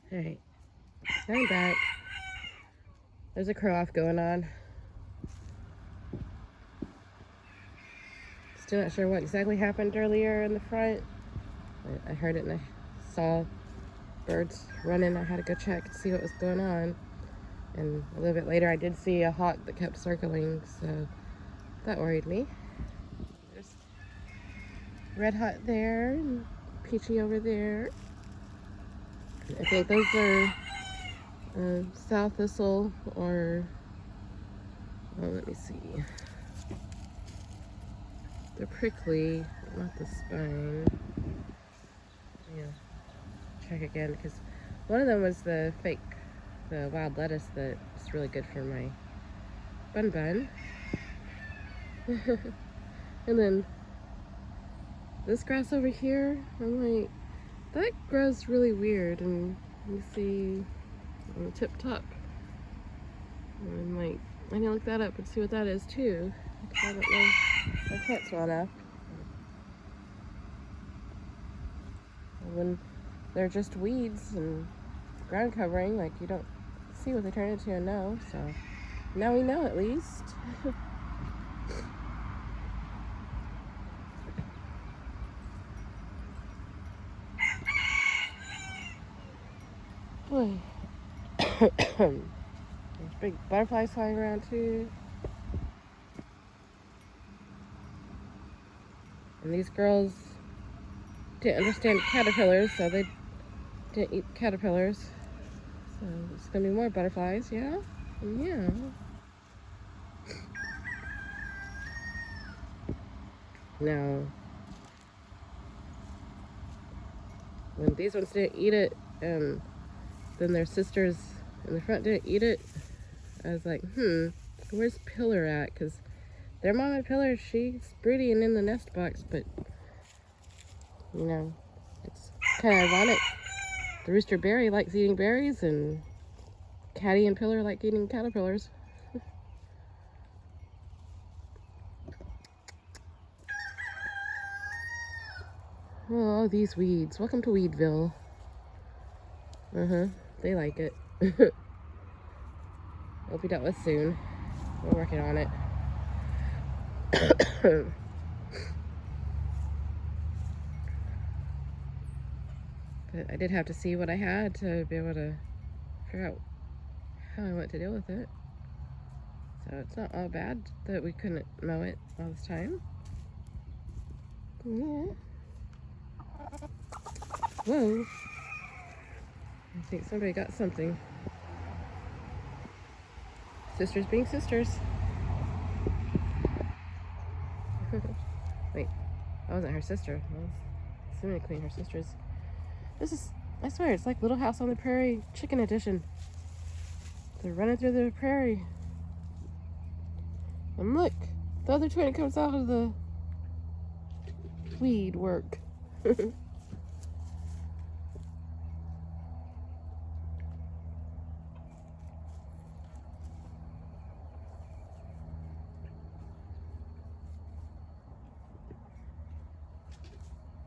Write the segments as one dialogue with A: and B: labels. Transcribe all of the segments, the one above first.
A: Alright, I'm back. There's a crow off going on. Still not sure what exactly happened earlier in the front. I heard it and I saw birds running. I had to go check and see what was going on. And a little bit later I did see a hawk that kept circling, so that worried me. There's Red Hot there and Peachy over there. I think those are sow thistle or, oh, let me see. They're prickly, not the spine. Yeah, check again because one of them was the wild lettuce that is really good for my bun. And then this grass over here, I'm like, that grows really weird. And you see on the tip top, and I'm like, I need to look that up and see what that is too, because I don't know my plants well enough. When they're just weeds and ground covering, like, you don't see what they turn into and know. So now we know at least. Boy. There's big butterflies flying around too. And these girls didn't understand caterpillars, so they didn't eat caterpillars. So it's gonna be more butterflies, yeah? Yeah. Now, when these ones didn't eat it, and then their sisters in the front didn't eat it, I was like, where's Pillar at? Because their mama Pillar, she's brooding in the nest box, but, you know, it's kind of ironic. The rooster berry likes eating berries, and Caddy and Pillar like eating caterpillars. Oh, these weeds. Welcome to Weedville. They like it. It'll be dealt with soon. We're working on it. But I did have to see what I had to be able to figure out how I want to deal with it. So it's not all bad that we couldn't mow it all this time. Yeah. Whoa. I think somebody got something. Sisters being sisters. Wait, that wasn't her sister. That was Cinnamon Queen, her sister's. This is, I swear, it's like Little House on the Prairie chicken edition. They're running through the prairie. And look, the other twin comes out of the weed work.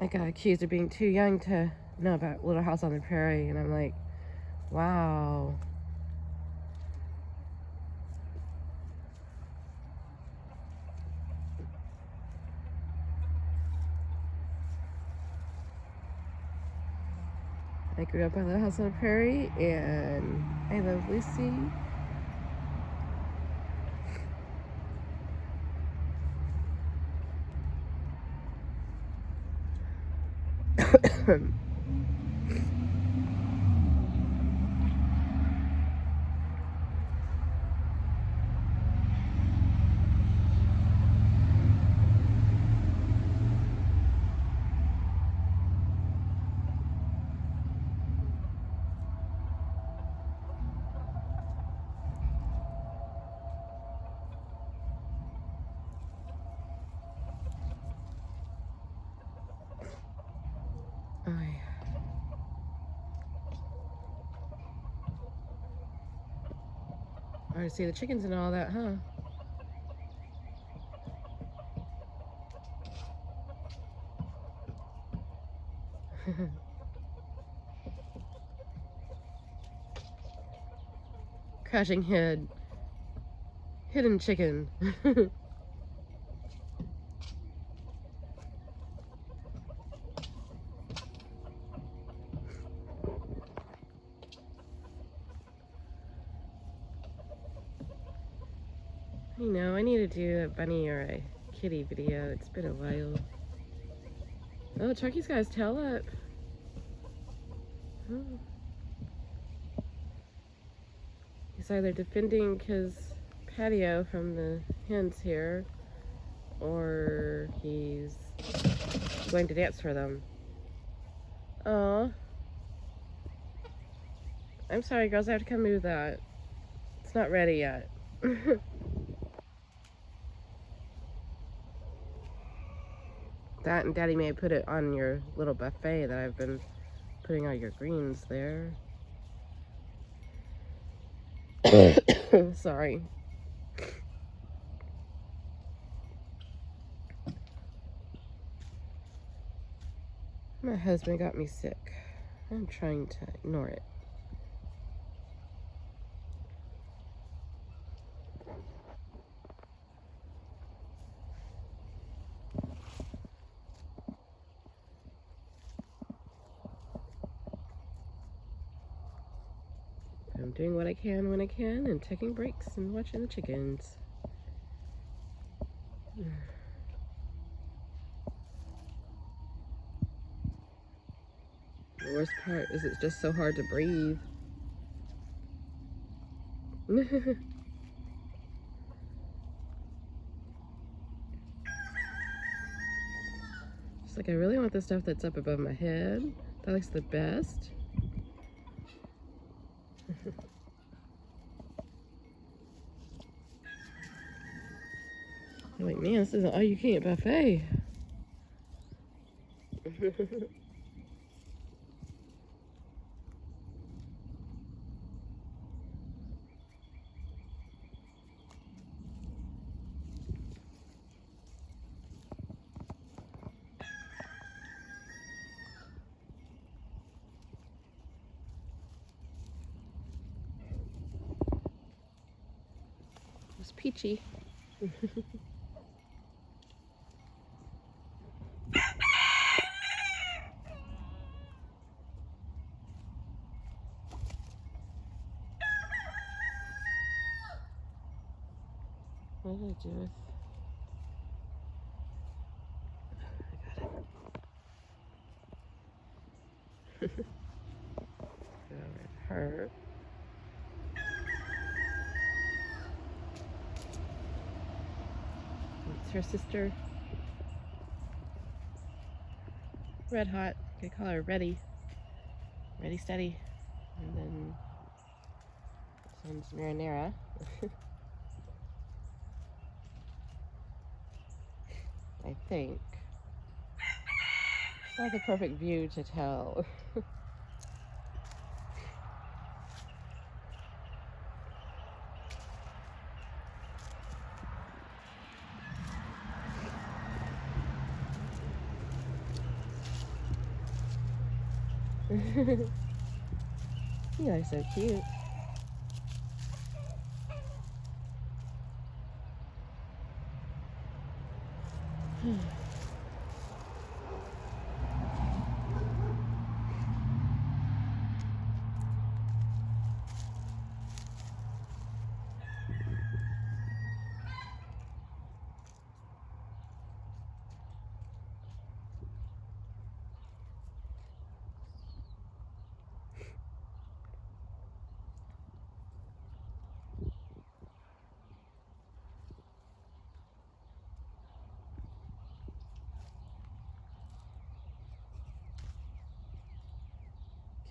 A: I got accused of being too young to know about Little House on the Prairie, and I'm like, wow. I grew up on Little House on the Prairie, and I love Lucy. Oh, yeah. Hard to see the chickens and all that, huh? Crashing head. Hidden chicken. You know, I need to do a bunny or a kitty video. It's been a while. Oh, Chucky's got his tail up. Oh. He's either defending his patio from the hens here, or he's going to dance for them. Oh, I'm sorry, girls. I have to come move that. It's not ready yet. That and Daddy may put it on your little buffet that I've been putting all your greens there. Sorry. My husband got me sick. I'm trying to ignore it. I'm doing what I can when I can and taking breaks and watching the chickens. The worst part is it's just so hard to breathe. Just like, I really want the stuff that's up above my head. That looks the best. I'm like, man, this isn't all you can eat buffet. It's peachy. What did I do with? I got it. Go with her. It's her sister. Red Hot. They call her Ready. Ready, Steady. And then this one's Marinara. I think. It's not the perfect view to tell. You are so cute.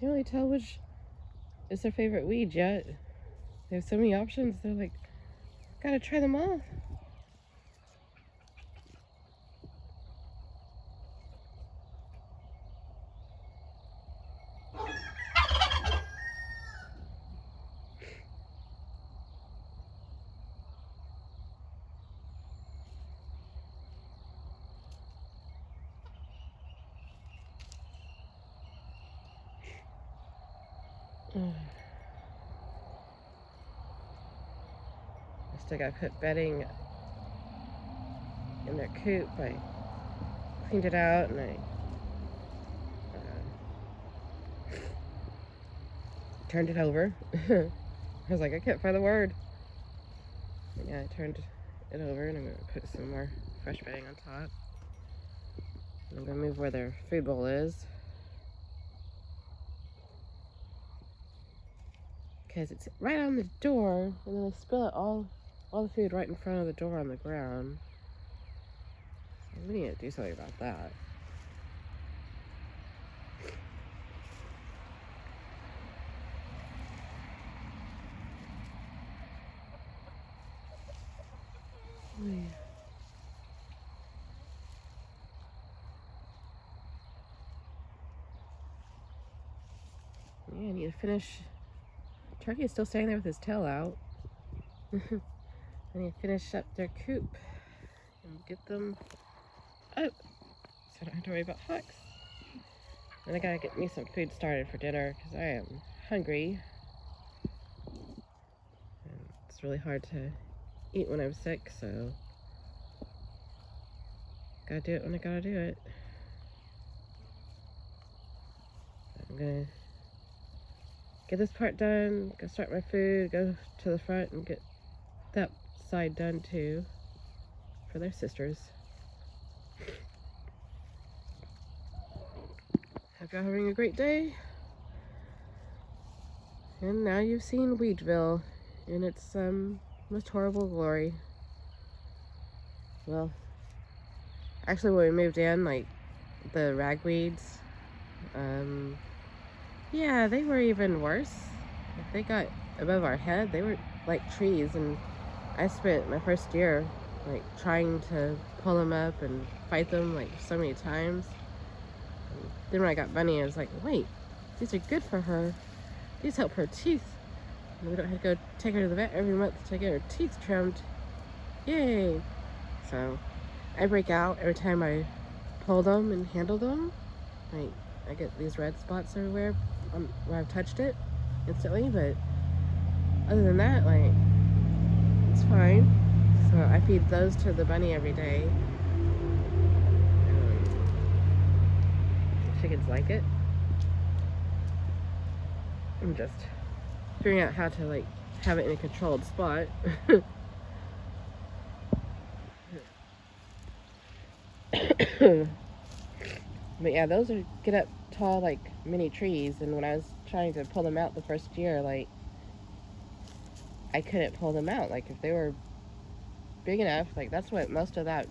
A: Can't really tell which is their favorite weed yet. They have so many options. They're like, gotta try them all. I still gotta put bedding in their coop. I cleaned it out and I turned it over. I was like, I can't find the word. But yeah, I turned it over and I'm gonna put some more fresh bedding on top. I'm gonna move where their food bowl is, because it's right on the door, and then they spill it all the food right in front of the door on the ground. So we need to do something about that. Yeah, I need to finish. Turkey is still staying there with his tail out. I need to finish up their coop and get them up so I don't have to worry about hawks. And I gotta get me some food started for dinner because I am hungry. And it's really hard to eat when I'm sick, so gotta do it when I gotta do it. I'm gonna get this part done, go start my food, go to the front and get that side done too for their sisters. Hope y'all having a great day. And now you've seen Weedville in its most horrible glory. Well, actually when we moved in, like the ragweeds, yeah, they were even worse. If they got above our head, they were like trees, and I spent my first year like trying to pull them up and fight them like so many times. And then when I got Bunny, I was like, wait, these are good for her. These help her teeth. And we don't have to go take her to the vet every month to get her teeth trimmed. Yay! So I break out every time I pull them and handle them. Like, I get these red spots everywhere where I've touched it instantly, but other than that, like, it's fine. So I feed those to the Bunny every day. The chickens like it. I'm just figuring out how to like have it in a controlled spot. But yeah, those are get up tall like mini trees, and when I was trying to pull them out the first year, like I couldn't pull them out. Like if they were big enough, like that's what most of that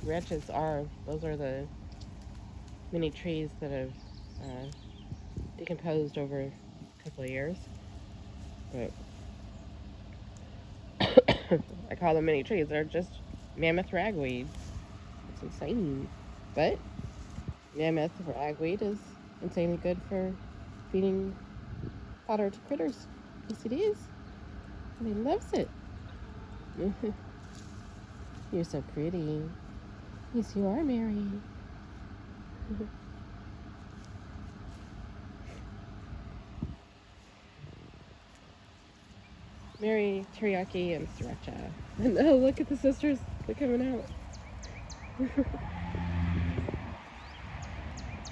A: branches are. Those are the mini trees that have decomposed over a couple of years. But I call them mini trees. They're just mammoth ragweed. It's insane. But mammoth ragweed is insanely good for feeding fodder to critters. Yes, it is. And he loves it. You're so pretty. Yes, you are, Mary. Mary, Teriyaki, and Sriracha. And oh, look at the sisters. They're coming out.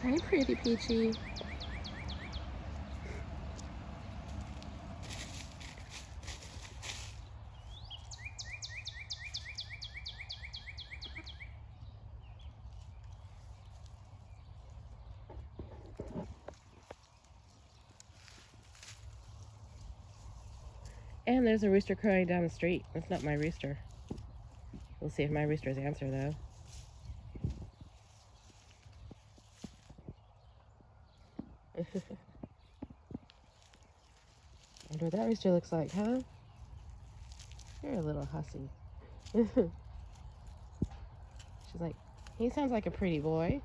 A: Hi, pretty Peachy. And there's a rooster crowing down the street. That's not my rooster. We'll see if my roosters answer, though. I wonder what that rooster looks like, huh? You're a little hussy. She's like, he sounds like a pretty boy.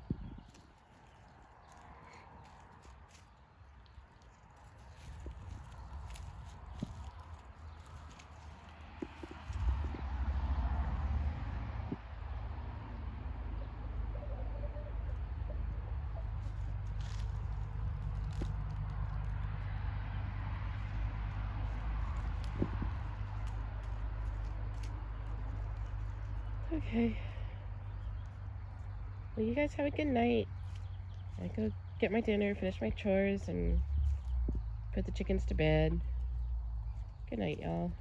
A: Okay. Well, you guys have a good night. I go get my dinner, finish my chores, and put the chickens to bed. Good night, y'all.